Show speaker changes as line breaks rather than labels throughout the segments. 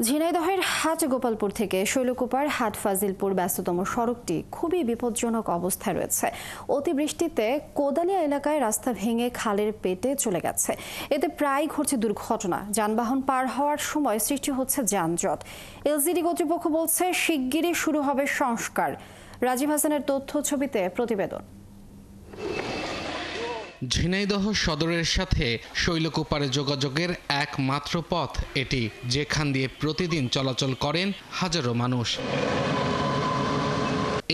ঝিনাইদহের হাট গোপালপুর থেকে শৈলকুপার হাট ফাজিলপুর ব্যস্ততম সড়কটি খুবই বিপজ্জনক অবস্থায় রয়েছে। অতিবৃষ্টিতে কোদালিয়া এলাকায় রাস্তা ভেঙে খালের পেটে চলে গেছে। এতে প্রায় ঘটছে দুর্ঘটনা। যানবাহন পার হওয়ার সময় সৃষ্টি হচ্ছে যানজট। এলজিডি কর্তৃপক্ষ বলছে শিগগিরই শুরু হবে সংস্কার। রাজীব হাসানের তথ্য ছবিতে প্রতিবেদন।
ঝিনাইদহ সদরের সাথে শৈলকুপারে যোগাযোগের একমাত্র পথ এটি, যেখান দিয়ে প্রতিদিন চলাচল করেন হাজারো মানুষ।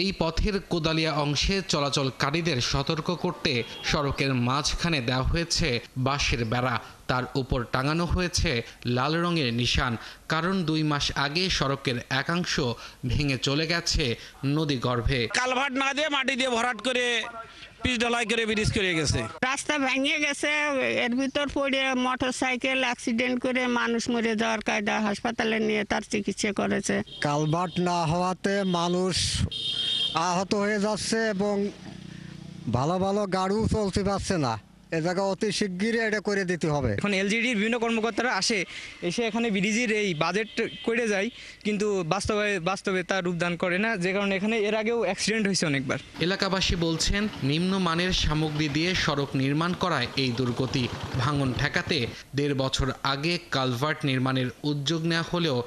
এই পথের কোদালিয়া অংশে চলাচলকারীদের সতর্ক করতে সড়কের মাঝখানে দেওয়া হয়েছে বাঁশের বেড়া। তার উপর টাঙানো হয়েছে লাল রঙের নিশান, কারণ 2 মাস আগে সড়কের একাংশ ভেঙে চলে গেছে নদী গর্ভে।
কালভার্ট না দিয়ে মাটি দিয়ে ভরাট করে পিচ ঢালাই করে ব্রিজ করে গেছে।
রাস্তা ভেঙে গেছে, এর ভিতর পড়ে মোটরসাইকেল অ্যাক্সিডেন্ট করে মানুষ মরে যাওয়ার কায়দা, হাসপাতালে নিয়ে তার চিকিৎসা করেছে।
কালভার্ট না হওয়াতে মানুষ আহত হয়ে যাচ্ছে এবং ভালো ভালো গাড়িও চলতে পারছে না। এ জায়গা অতি শিগগিরই এটা করে দিতে হবে।
এখন এলজিডির বিভিন্ন কর্মকর্তারা এসে এখানে ব্রিজের এই বাজেট করে যায়, কিন্তু বাস্তবে তার রূপদান করে না, যে কারণে এখানে এর আগেও অ্যাক্সিডেন্ট হয়েছে অনেকবার।
এলাকাবাসী বলছেন নিম্নমানের সামগ্রী দিয়ে সড়ক নির্মাণ করায় এই দুর্গতি। ভাঙন ঠেকাতে 1.5 বছর আগে কালভার্ট নির্মাণের উদ্যোগ নেওয়া হলেও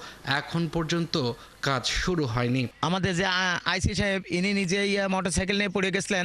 এখন পর্যন্ত কাজ শুরু হয়নি।
আমাদের যে আইসি সাহেব, ইনি নিজেই মোটরসাইকেল নিয়ে পড়ে গেছিলেন।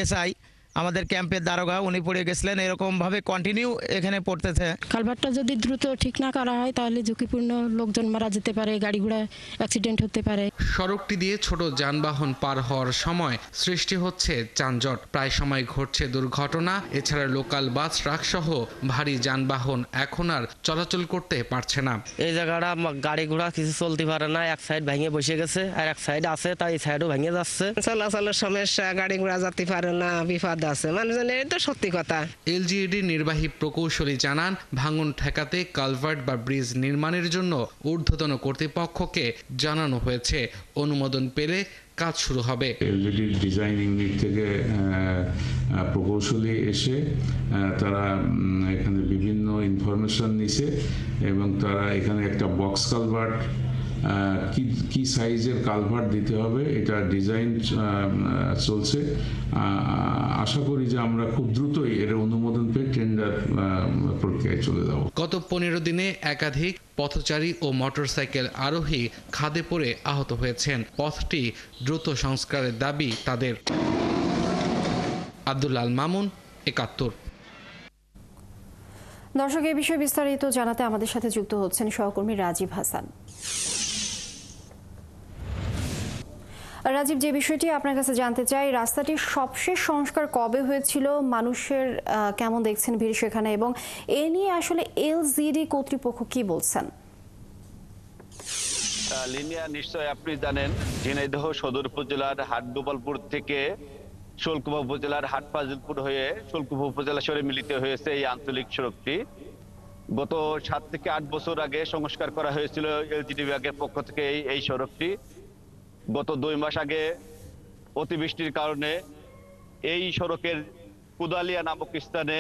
এসআই আমাদের ক্যাম্পের দারোগা, উনি পড়ে গেছিলেন। এরকমভাবে কন্টিনিউ এখানে পড়তেছে।
কালভার্টটা যদি দ্রুত ঠিক না করা হয় তাহলে ঝুঁকিপূর্ণ লোকজন মারা যেতে পারে, গাড়ি ঘোড়া অ্যাক্সিডেন্ট হতে পারে।
সড়কটি দিয়ে ছোট যানবাহন পার হওয়ার সময় সৃষ্টি হচ্ছে যানজট। প্রায় সময় ঘটছে দুর্ঘটনা। এছাড়া লোকাল বাস, ট্রাক সহ ভারী যানবাহন এখন আর চলাচল করতে পারছে না।
এই জায়গাটা গাড়ি ঘোড়া কিছু চলতে পারে না, এক সাইড ভেঙে বসে গেছে আর এক সাইড আছে, তাই এই সাইডও ভেঙে যাচ্ছে।
চলাচলের সমস্যা, গাড়ি ঘোড়া যেতে পারে না, বিপদ আছে মানুষজনের। এটা সত্যি কথা।
এলজিইডি নির্বাহী প্রকৌশলী জানান, ভাঙন ঠেকাতে কালভার্ট বা ব্রিজ নির্মাণের জন্য ঊর্ধ্বতন কর্তৃপক্ষকে জানানো হয়েছে। অনুমোদন পেলে কাজ শুরু হবে।
এলজিডি ডিজাইন ইউনিট থেকে প্রকৌশলী এসে তারা এখানে বিভিন্ন ইনফরমেশন নিছে এবং তারা এখানে একটা বক্স কালভার্ট, কি সাইজের কালভার্ট দিতে হবে এটা ডিজাইন চলছে। আশা করি যে আমরা খুব দ্রুতই এর অনুমোদন পেয়ে টেন্ডার প্রক্রিয়ায় চলে যাব।
গত 15 দিনে একাধিক পথচারী ও মোটরসাইকেল আরোহী খাদে পড়ে আহত হয়েছেন। পথটি দ্রুত সংস্কারের দাবি তাদের। আব্দুল আল মামুন, 71।
দর্শক, এই বিষয়ে বিস্তারিত জানাতে আমাদের সাথে যুক্ত হচ্ছেন সহকর্মী রাজীব হাসান। রাজীব, যে বিষয়টি আপনার কাছে জানতে চাই, রাস্তাটির সবশেষ সংস্কার কবে হয়েছিল, মানুষের কেমন দেখছেন ভিড় সেখানে, এবং এ নিয়ে আসলে এলজিডি কর্তৃপক্ষ কি বলছেন?
লিনিয়া, নিশ্চয় আপনি জানেন, ঝিনাইদহ সদর উপজেলার হাট গোপালপুর থেকে শৈলকুপা উপজেলার হাট ফাজিলপুর হয়ে শৈলকুপা উপজেলা শহরে মিলিত হয়েছে এই আঞ্চলিক সড়কটি। গত 7 থেকে 8 বছর আগে সংস্কার করা হয়েছিল এলজিডি বিভাগের পক্ষ থেকে এই সড়কটি। গত 2 মাস আগে অতিবৃষ্টির কারণে এই সড়কের কুদালিয়া নামক স্থানে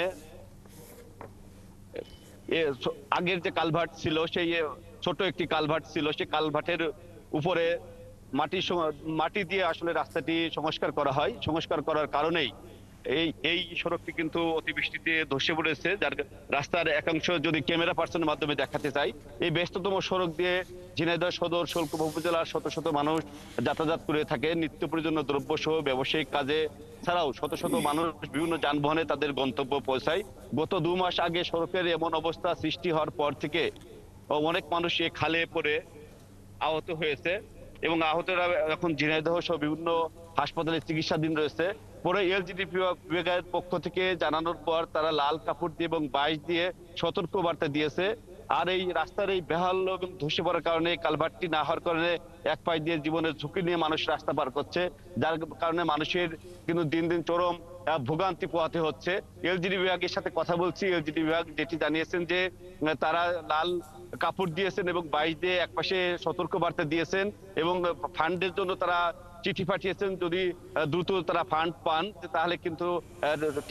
আগের যে কালভার্ট ছিল, সেই ছোট একটি কালভার্ট ছিল, সেই কালভার্টের উপরে মাটি দিয়ে আসলে রাস্তাটি সংস্কার করা হয়। সংস্কার করার কারণেই এই সড়কটি কিন্তু অতিবৃষ্টিতে ধসে পড়েছে। যার রাস্তার একাংশ যদি ক্যামেরা পার্সনের মাধ্যমে দেখাতে চাই, এই ব্যস্ততম সড়ক দিয়ে ঝিনাইদহ সদর শৈলকুপা উপজেলার শত শত মানুষ যাতায়াত করে থাকে নিত্য প্রয়োজনীয় দ্রব্য সহ ব্যবসায়িক কাজে, ছাড়াও শত শত মানুষ বিভিন্ন যানবাহনে তাদের গন্তব্য পৌঁছায়। গত 2 মাস আগে সড়কের এমন অবস্থা সৃষ্টি হওয়ার পর থেকে অনেক মানুষ এই খালে পড়ে আহত হয়েছে এবং আহতরা এখন ঝিনাইদহ সহ বিভিন্ন হাসপাতালে চিকিৎসাধীন রয়েছে। পরে এলজিডি বিভাগের পক্ষ থেকে জানানোর পর তারা লাল কাপড় দিয়ে এবং বাঁশ দিয়ে সতর্ক বার্তা দিয়েছে। আর এই রাস্তার এই বেহাল এবং ধসে পড়ার কারণে, কালভার্টটি না হওয়ার কারণে এক পাশ দিয়ে জীবনের ঝুঁকি নিয়ে মানুষ রাস্তা পার করছে, যার কারণে মানুষের কিন্তু দিন দিন চরম ভোগান্তি পোহাতে হচ্ছে। এলজিডি বিভাগের সাথে কথা বলছি। এলজিডি বিভাগ যেটি জানিয়েছেন যে তারা লাল কাপড় দিয়েছেন এবং বাঁশ দিয়ে একপাশে সতর্ক বার্তা দিয়েছেন এবং ফান্ডের জন্য তারা চিঠি পাঠিয়েছেন, যদি দ্রুত তারা ফান্ড পান তাহলে কিন্তু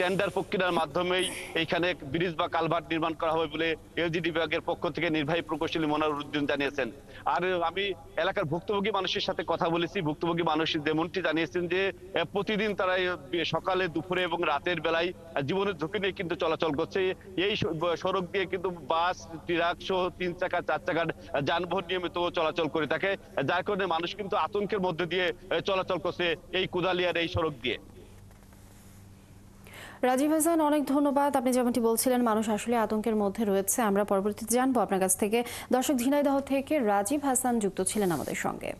টেন্ডার প্রক্রিয়ার মাধ্যমেই এইখানে ব্রিজ বা কালভার্ট নির্মাণ করা হবে বলে এলজিডি বিভাগের পক্ষ থেকে নির্বাহী প্রকৌশলী মনোয়ার উদ্দিন জানিয়েছেন। আর আমি এলাকার ভুক্তভোগী মানুষের সাথে কথা বলেছি, ভুক্তভোগী মানুষ যেমনটি জানিয়েছেন যে প্রতিদিন তারা সকালে, দুপুরে এবং রাতের বেলায় জীবনের ঝুঁকি নিয়ে কিন্তু চলাচল করছে। এই সড়ক দিয়ে কিন্তু বাস, ট্রাক সহ 3 চাকা 4 চাকার যানবাহন নিয়মিত চলাচল করে থাকে, যার কারণে মানুষ কিন্তু আতঙ্কের মধ্যে দিয়ে চলাচল করছে এই কোদালিয়ার এই সড়ক দিয়ে।
রাজীব হাসান, অনেক ধন্যবাদ। আপনি যেমনটি বলছিলেন মানুষ আসলে আতঙ্কের মধ্যে রয়েছে। আমরা পরবর্তীতে জানবো আপনার কাছ থেকে। দর্শক, ঝিনাইদহ থেকে রাজীব হাসান যুক্ত ছিলেন আমাদের সঙ্গে।